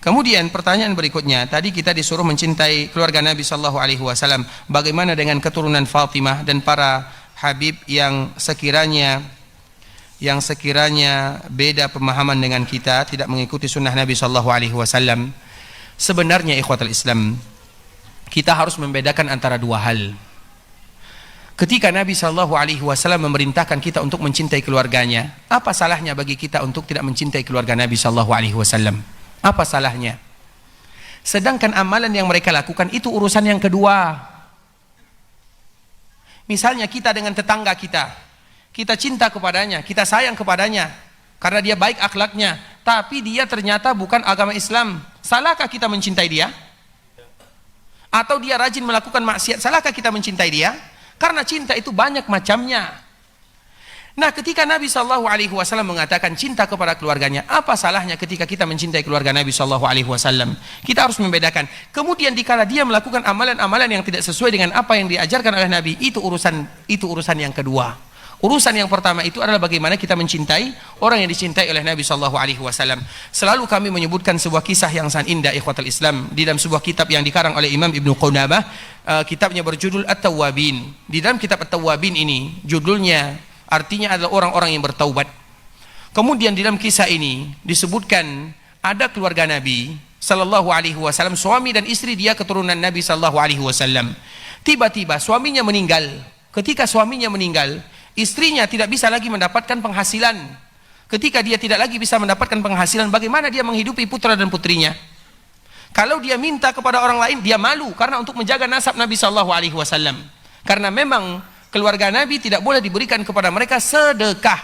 Kemudian pertanyaan berikutnya, tadi kita disuruh mencintai keluarga Nabi Shallallahu Alaihi Wasallam. Bagaimana dengan keturunan Fatimah dan para Habib yang sekiranya beda pemahaman dengan kita, tidak mengikuti sunnah Nabi Shallallahu Alaihi Wasallam? Sebenarnya ikhwatul Islam, kita harus membedakan antara dua hal. Ketika Nabi Shallallahu Alaihi Wasallam memerintahkan kita untuk mencintai keluarganya, apa salahnya bagi kita untuk tidak mencintai keluarga Nabi Shallallahu Alaihi Wasallam? Apa salahnya? Sedangkan amalan yang mereka lakukan itu urusan yang kedua. Misalnya kita dengan tetangga kita cinta kepadanya, kita sayang kepadanya karena dia baik akhlaknya, tapi dia ternyata bukan agama Islam. Salahkah kita mencintai dia? Atau dia rajin melakukan maksiat, salahkah kita mencintai dia? Karena cinta itu banyak macamnya. Nah, ketika Nabi Shallallahu Alaihi Wasallam mengatakan cinta kepada keluarganya, apa salahnya ketika kita mencintai keluarga Nabi Shallallahu Alaihi Wasallam? Kita harus membedakan. Kemudian dikala dia melakukan amalan-amalan yang tidak sesuai dengan apa yang diajarkan oleh Nabi, itu urusan yang kedua. Urusan yang pertama itu adalah bagaimana kita mencintai orang yang dicintai oleh Nabi Shallallahu Alaihi Wasallam. Selalu kami menyebutkan sebuah kisah yang sangat indah ikhwatul Islam di dalam sebuah kitab yang dikarang oleh Imam Ibnu Qudamah. Kitabnya berjudul At-Tawwabin. Di dalam kitab At-Tawwabin ini judulnya artinya adalah orang-orang yang bertaubat. Kemudian di dalam kisah ini disebutkan ada keluarga Nabi Sallallahu Alaihi Wasallam, suami dan istri dia keturunan Nabi Sallallahu Alaihi Wasallam. Tiba-tiba suaminya meninggal. Ketika suaminya meninggal, istrinya tidak bisa lagi mendapatkan penghasilan. Ketika dia tidak lagi bisa mendapatkan penghasilan, bagaimana dia menghidupi putra dan putrinya? Kalau dia minta kepada orang lain, dia malu karena untuk menjaga nasab Nabi Sallallahu Alaihi Wasallam. Karena memang keluarga Nabi tidak boleh diberikan kepada mereka sedekah.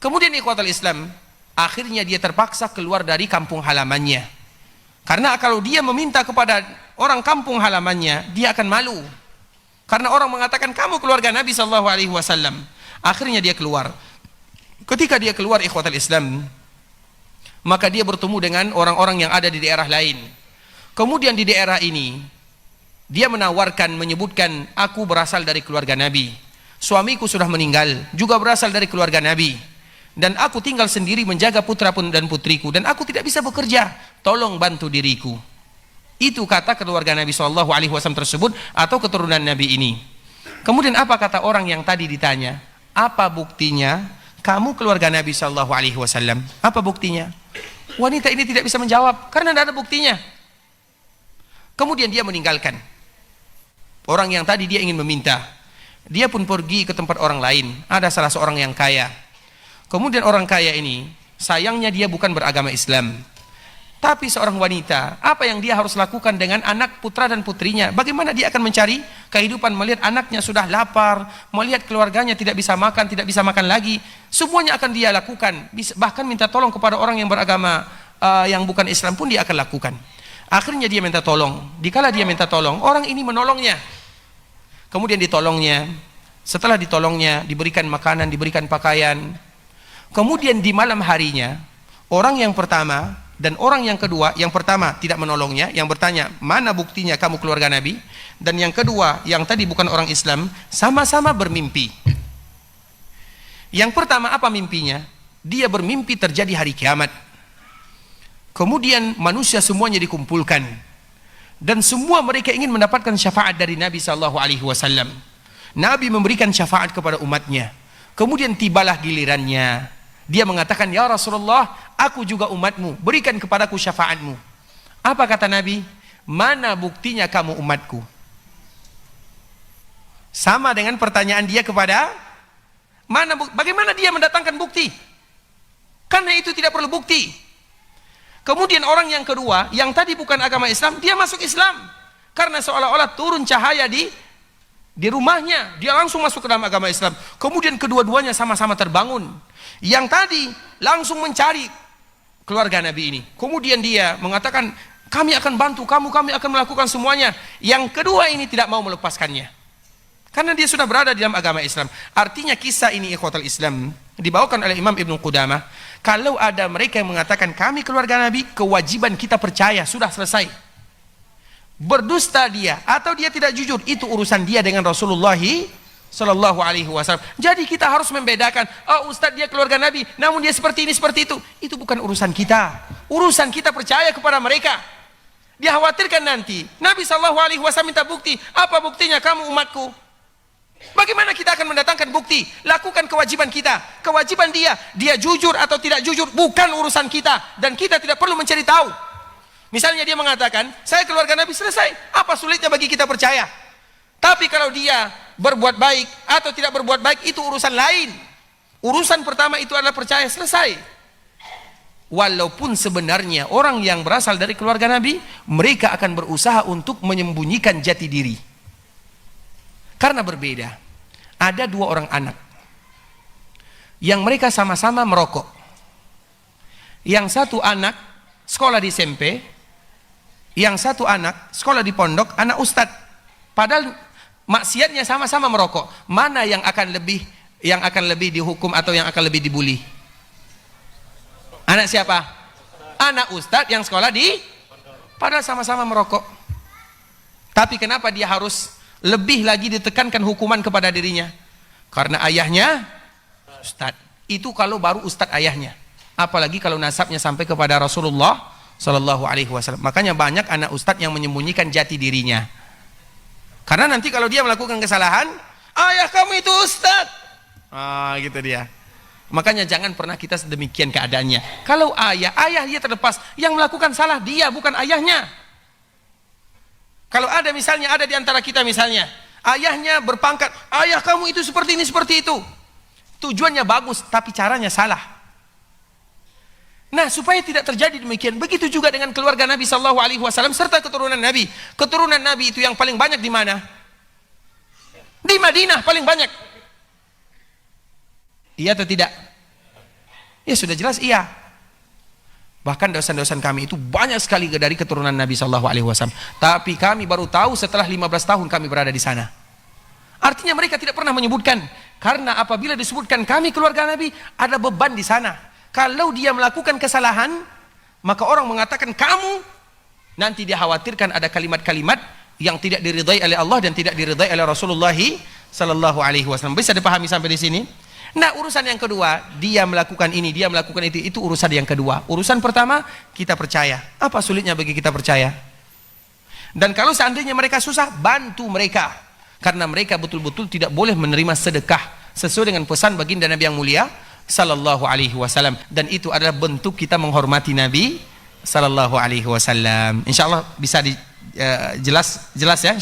Kemudian ikhwatul Islam, akhirnya dia terpaksa keluar dari kampung halamannya. Karena kalau dia meminta kepada orang kampung halamannya, dia akan malu. Karena orang mengatakan kamu keluarga Nabi Sallallahu Alaihi Wasallam. Akhirnya dia keluar. Ketika dia keluar ikhwatul Islam, maka dia bertemu dengan orang-orang yang ada di daerah lain. Kemudian di daerah ini dia menawarkan, menyebutkan, aku berasal dari keluarga Nabi, suamiku sudah meninggal, juga berasal dari keluarga Nabi, dan aku tinggal sendiri menjaga putra dan putriku, dan aku tidak bisa bekerja, tolong bantu diriku. Itu kata keluarga Nabi Shallallahu Alaihi Wasallam tersebut atau keturunan Nabi ini. Kemudian apa kata orang yang tadi ditanya, apa buktinya kamu keluarga Nabi Shallallahu Alaihi Wasallam? Apa buktinya? Wanita ini tidak bisa menjawab karena tidak ada buktinya. Kemudian dia meninggalkan orang yang tadi dia ingin meminta. Dia pun pergi ke tempat orang lain. Ada salah seorang yang kaya. Kemudian orang kaya ini, sayangnya dia bukan beragama Islam. Tapi seorang wanita, apa yang dia harus lakukan dengan anak putra dan putrinya? Bagaimana dia akan mencari kehidupan melihat anaknya sudah lapar, melihat keluarganya tidak bisa makan lagi. Semuanya akan dia lakukan. Bahkan minta tolong kepada orang yang beragama yang bukan Islam pun dia akan lakukan. Akhirnya dia minta tolong. Dikala dia minta tolong, orang ini menolongnya. Kemudian ditolongnya. Setelah ditolongnya, diberikan makanan, diberikan pakaian. Kemudian di malam harinya, orang yang pertama dan orang yang kedua, yang pertama tidak menolongnya, yang bertanya, mana buktinya kamu keluarga Nabi? Dan yang kedua, yang tadi bukan orang Islam, sama-sama bermimpi. Yang pertama apa mimpinya? Dia bermimpi terjadi hari kiamat. Kemudian manusia semuanya dikumpulkan dan semua mereka ingin mendapatkan syafaat dari Nabi Sallallahu Alaihi Wasallam. Nabi memberikan syafaat kepada umatnya. Kemudian tibalah gilirannya. Dia mengatakan, ya Rasulullah, aku juga umatmu, berikan kepadaku syafaatmu. Apa kata Nabi? Mana buktinya kamu umatku? Sama dengan pertanyaan dia kepada bagaimana dia mendatangkan bukti? Karena itu tidak perlu bukti. Kemudian orang yang kedua, yang tadi bukan agama Islam, dia masuk Islam. Karena seolah-olah turun cahaya di rumahnya, dia langsung masuk ke dalam agama Islam. Kemudian kedua-duanya sama-sama terbangun. Yang tadi langsung mencari keluarga Nabi ini. Kemudian dia mengatakan, kami akan bantu kamu, kami akan melakukan semuanya. Yang kedua ini tidak mau melepaskannya. Karena dia sudah berada di dalam agama Islam. Artinya kisah ini ikhwatul Islam dibawakan oleh Imam Ibnu Qudamah. Kalau ada mereka yang mengatakan kami keluarga Nabi, kewajiban kita percaya, sudah selesai. Berdusta dia atau dia tidak jujur, itu urusan dia dengan Rasulullah Sallallahu alaihi wasallam. Jadi kita harus membedakan, oh ustadz dia keluarga Nabi, namun dia seperti ini, seperti itu. Itu bukan urusan kita. Urusan kita percaya kepada mereka. Dia khawatirkan nanti Nabi Sallallahu alaihi wasallam minta bukti. Apa buktinya kamu umatku? Bagaimana kita akan mendatangkan bukti? Lakukan kewajiban kita. Kewajiban dia jujur atau tidak jujur bukan urusan kita, dan kita tidak perlu mencari tahu. Misalnya dia mengatakan, saya keluarga Nabi, selesai. Apa sulitnya bagi kita percaya? Tapi kalau dia berbuat baik atau tidak berbuat baik, itu urusan lain. Urusan pertama itu adalah percaya, selesai. Walaupun sebenarnya orang yang berasal dari keluarga Nabi, mereka akan berusaha untuk menyembunyikan jati diri. Karena berbeda. Ada dua orang anak yang mereka sama-sama merokok. Yang satu anak sekolah di SMP, yang satu anak sekolah di pondok, anak ustadz. Padahal maksiatnya sama-sama merokok. Mana yang akan lebih dihukum atau yang akan lebih dibuli? Anak siapa? Anak ustadz yang sekolah di, padahal sama-sama merokok. Tapi kenapa dia harus lebih lagi ditekankan hukuman kepada dirinya? Karena ayahnya ustadz. Itu kalau baru ustadz ayahnya. Apalagi kalau nasabnya sampai kepada Rasulullah Sallallahu alaihi wasallam. Makanya banyak anak ustadz yang menyembunyikan jati dirinya. Karena nanti kalau dia melakukan kesalahan, ayah kamu itu ustadz. Gitu dia. Makanya jangan pernah kita sedemikian keadaannya. Kalau ayah dia terlepas. Yang melakukan salah dia, bukan ayahnya. Kalau ada misalnya, ada di antara kita misalnya, ayahnya berpangkat, ayah kamu itu seperti ini, seperti itu. Tujuannya bagus, tapi caranya salah. Nah, supaya tidak terjadi demikian, begitu juga dengan keluarga Nabi Sallallahu Alaihi Wasallam serta keturunan Nabi. Keturunan Nabi itu yang paling banyak di mana? Di Madinah paling banyak. Iya atau tidak? Ya sudah jelas iya. Bahkan dosen-dosen kami itu banyak sekali dari keturunan Nabi Sallallahu Alaihi Wasallam. Tapi kami baru tahu setelah 15 tahun kami berada di sana. Artinya mereka tidak pernah menyebutkan, karena apabila disebutkan kami keluarga Nabi, ada beban di sana. Kalau dia melakukan kesalahan, maka orang mengatakan kamu, nanti dia khawatirkan ada kalimat-kalimat yang tidak diridai oleh Allah dan tidak diridai oleh Rasulullah Sallallahu Alaihi Wasallam. Bisa dipahami sampai di sini? Nah, urusan yang kedua, dia melakukan ini, dia melakukan itu urusan yang kedua. Urusan pertama, kita percaya. Apa sulitnya bagi kita percaya? Dan kalau seandainya mereka susah, bantu mereka. Karena mereka betul-betul tidak boleh menerima sedekah sesuai dengan pesan baginda Nabi yang mulia Sallallahu Alaihi Wasallam, dan itu adalah bentuk kita menghormati Nabi Sallallahu Alaihi Wasallam. Insyaallah bisa jelas ya.